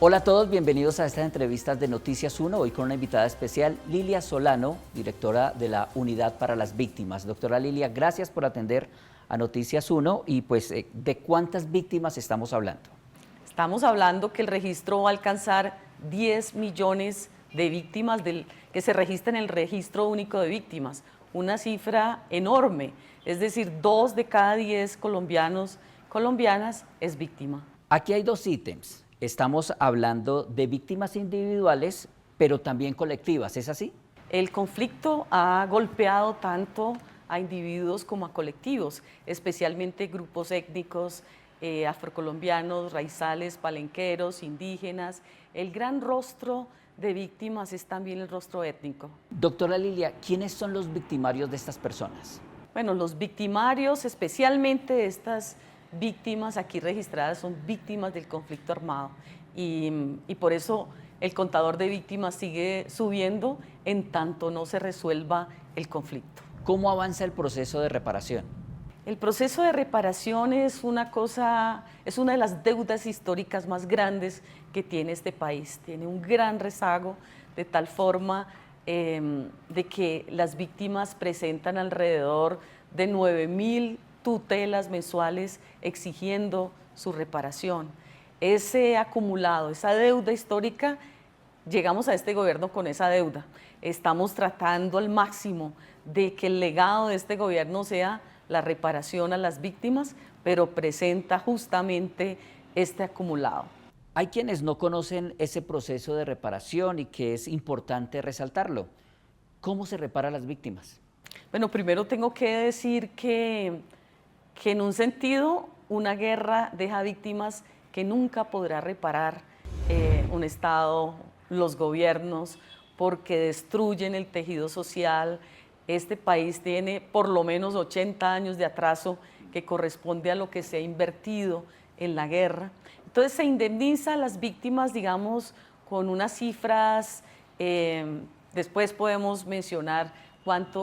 Hola a todos, bienvenidos a estas entrevistas de Noticias 1, hoy con una invitada especial, Lilia Solano, directora de la Unidad para las Víctimas. Doctora Lilia, gracias por atender a Noticias 1 y pues, ¿de cuántas víctimas estamos hablando? Estamos hablando que el registro va a alcanzar 10 millones de víctimas que se registran en el Registro Único de Víctimas, una cifra enorme, es decir, 2 de cada 10 colombianas es víctima. Aquí hay dos ítems. Estamos hablando de víctimas individuales, pero también colectivas, ¿es así? El conflicto ha golpeado tanto a individuos como a colectivos, especialmente grupos étnicos, afrocolombianos, raizales, palenqueros, indígenas. El gran rostro de víctimas es también el rostro étnico. Doctora Lilia, ¿quiénes son los victimarios de estas personas? Bueno, los victimarios, especialmente de estas víctimas aquí registradas, son víctimas del conflicto armado y por eso el contador de víctimas sigue subiendo en tanto no se resuelva el conflicto. ¿Cómo avanza el proceso de reparación? El proceso de reparación es una de las deudas históricas más grandes que tiene este país. Tiene un gran rezago de tal forma de que las víctimas presentan alrededor de 9.000 tutelas mensuales exigiendo su reparación. Ese acumulado, esa deuda histórica, llegamos a este gobierno con esa deuda. Estamos tratando al máximo de que el legado de este gobierno sea la reparación a las víctimas, pero presenta justamente este acumulado. Hay quienes no conocen ese proceso de reparación y que es importante resaltarlo. ¿Cómo se repara a las víctimas? Bueno, primero tengo que decir que en un sentido una guerra deja víctimas que nunca podrá reparar un Estado, los gobiernos, porque destruyen el tejido social. Este país tiene por lo menos 80 años de atraso que corresponde a lo que se ha invertido en la guerra. Entonces se indemniza a las víctimas, digamos, con unas cifras, después podemos mencionar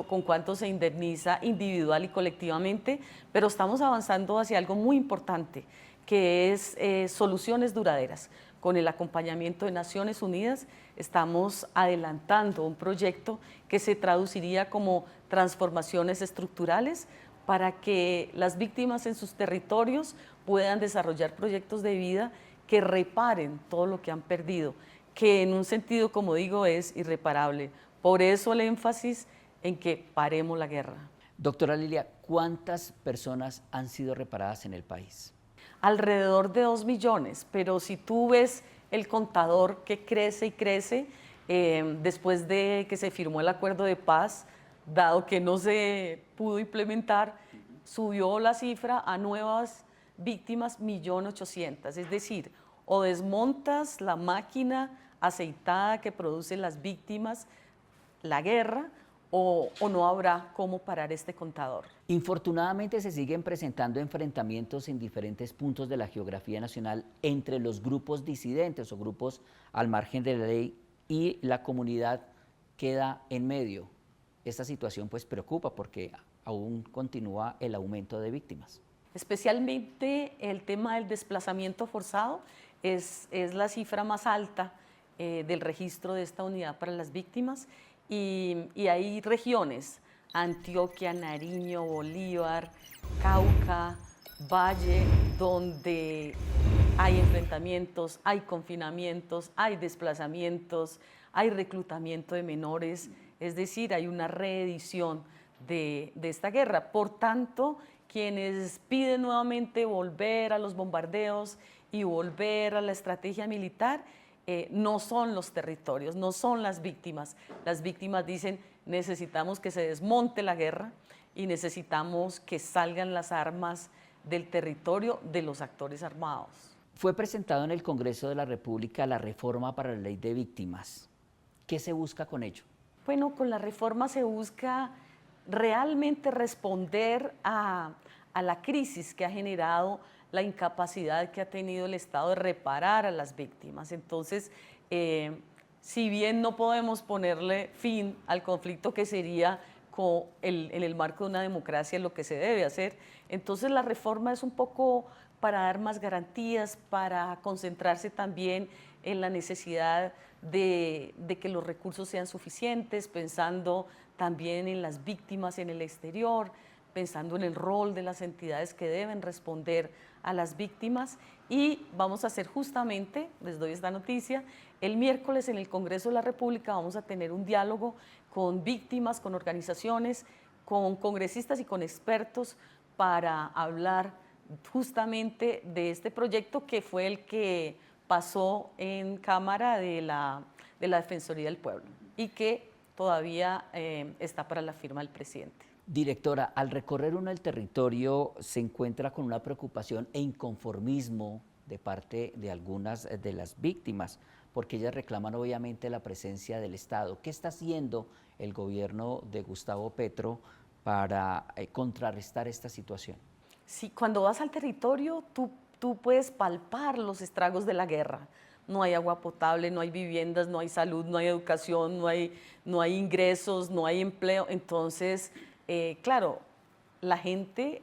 con cuánto se indemniza individual y colectivamente, pero estamos avanzando hacia algo muy importante, que es soluciones duraderas. Con el acompañamiento de Naciones Unidas estamos adelantando un proyecto que se traduciría como transformaciones estructurales para que las víctimas en sus territorios puedan desarrollar proyectos de vida que reparen todo lo que han perdido, que en un sentido, como digo, es irreparable. Por eso el énfasis en que paremos la guerra. Doctora Lilia, ¿cuántas personas han sido reparadas en el país? Alrededor de 2 millones, pero si tú ves el contador que crece y crece, después de que se firmó el acuerdo de paz, dado que no se pudo implementar, subió la cifra a nuevas víctimas, 1.800.000, es decir, o desmontas la máquina aceitada que producen las víctimas, la guerra, o no habrá cómo parar este contador. Infortunadamente se siguen presentando enfrentamientos en diferentes puntos de la geografía nacional entre los grupos disidentes o grupos al margen de la ley y la comunidad queda en medio. Esta situación pues preocupa porque aún continúa el aumento de víctimas. Especialmente el tema del desplazamiento forzado es la cifra más alta del registro de esta unidad para las víctimas. Y hay regiones, Antioquia, Nariño, Bolívar, Cauca, Valle, donde hay enfrentamientos, hay confinamientos, hay desplazamientos, hay reclutamiento de menores, es decir, hay una reedición de esta guerra. Por tanto, quienes piden nuevamente volver a los bombardeos y volver a la estrategia militar, no son los territorios, no son las víctimas. Las víctimas dicen, necesitamos que se desmonte la guerra y necesitamos que salgan las armas del territorio de los actores armados. Fue presentado en el Congreso de la República la reforma para la ley de víctimas. ¿Qué se busca con ello? Bueno, con la reforma se busca realmente responder a la crisis que ha generado la incapacidad que ha tenido el Estado de reparar a las víctimas. Entonces, si bien no podemos ponerle fin al conflicto que sería en el marco de una democracia lo que se debe hacer, entonces la reforma es un poco para dar más garantías, para concentrarse también en la necesidad de que los recursos sean suficientes, pensando también en las víctimas en el exterior, pensando en el rol de las entidades que deben responder a las víctimas. Y vamos a hacer justamente, les doy esta noticia, el miércoles en el Congreso de la República vamos a tener un diálogo con víctimas, con organizaciones, con congresistas y con expertos para hablar justamente de este proyecto que fue el que pasó en Cámara de la Defensoría del Pueblo y que todavía está para la firma del presidente. Directora, al recorrer uno el territorio se encuentra con una preocupación e inconformismo de parte de algunas de las víctimas, porque ellas reclaman obviamente la presencia del Estado. ¿Qué está haciendo el gobierno de Gustavo Petro para contrarrestar esta situación? Sí, cuando vas al territorio tú puedes palpar los estragos de la guerra. No hay agua potable, no hay viviendas, no hay salud, no hay educación, no hay ingresos, no hay empleo. Entonces, claro, la gente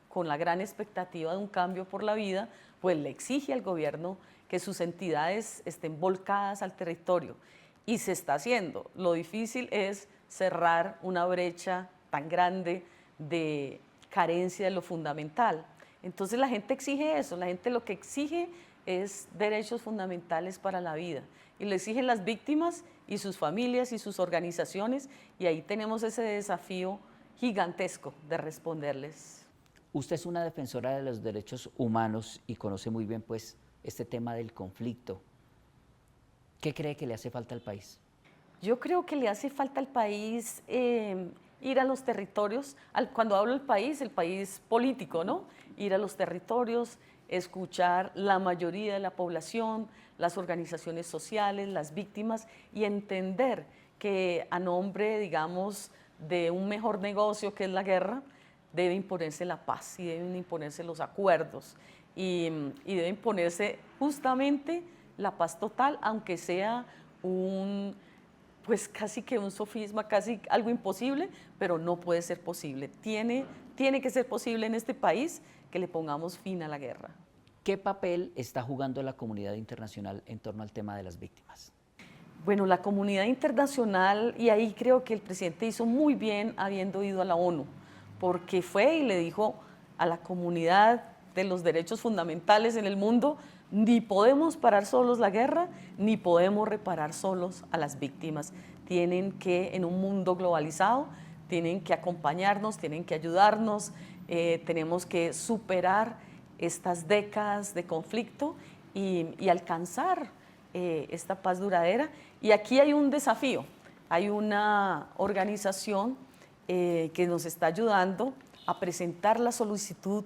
con la gran expectativa de un cambio por la vida, pues le exige al gobierno que sus entidades estén volcadas al territorio. Y se está haciendo. Lo difícil es cerrar una brecha tan grande de carencia de lo fundamental. Entonces la gente exige eso, la gente lo que exige es derechos fundamentales para la vida y lo exigen las víctimas y sus familias y sus organizaciones y ahí tenemos ese desafío gigantesco de responderles. Usted es una defensora de los derechos humanos y conoce muy bien pues este tema del conflicto. ¿Qué cree que le hace falta al país? Yo creo que le hace falta al país ir a los territorios, cuando hablo del país, el país político, ¿no? Ir a los territorios, escuchar la mayoría de la población, las organizaciones sociales, las víctimas y entender que a nombre, digamos, de un mejor negocio que es la guerra, debe imponerse la paz y deben imponerse los acuerdos y debe imponerse justamente la paz total, aunque sea pues casi que un sofisma, casi algo imposible, pero no puede ser posible. Tiene que ser posible en este país que le pongamos fin a la guerra. ¿Qué papel está jugando la comunidad internacional en torno al tema de las víctimas? Bueno, la comunidad internacional, y ahí creo que el presidente hizo muy bien habiendo ido a la ONU, porque fue y le dijo a la comunidad de los derechos fundamentales en el mundo, ni podemos parar solos la guerra, ni podemos reparar solos a las víctimas. Tienen que, en un mundo globalizado, tienen que acompañarnos, tienen que ayudarnos, tenemos que superar estas décadas de conflicto y alcanzar esta paz duradera. Y aquí hay un desafío, hay una organización que nos está ayudando a presentar la solicitud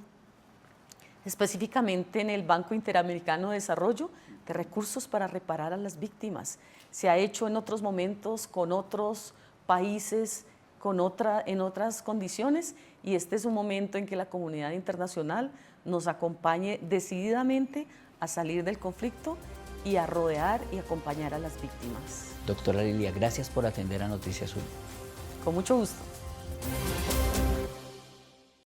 específicamente en el Banco Interamericano de Desarrollo de recursos para reparar a las víctimas. Se ha hecho en otros momentos con otros países, en otras condiciones y este es un momento en que la comunidad internacional nos acompañe decididamente a salir del conflicto y a rodear y acompañar a las víctimas. Doctora Lilia, gracias por atender a Noticias 1. Con mucho gusto.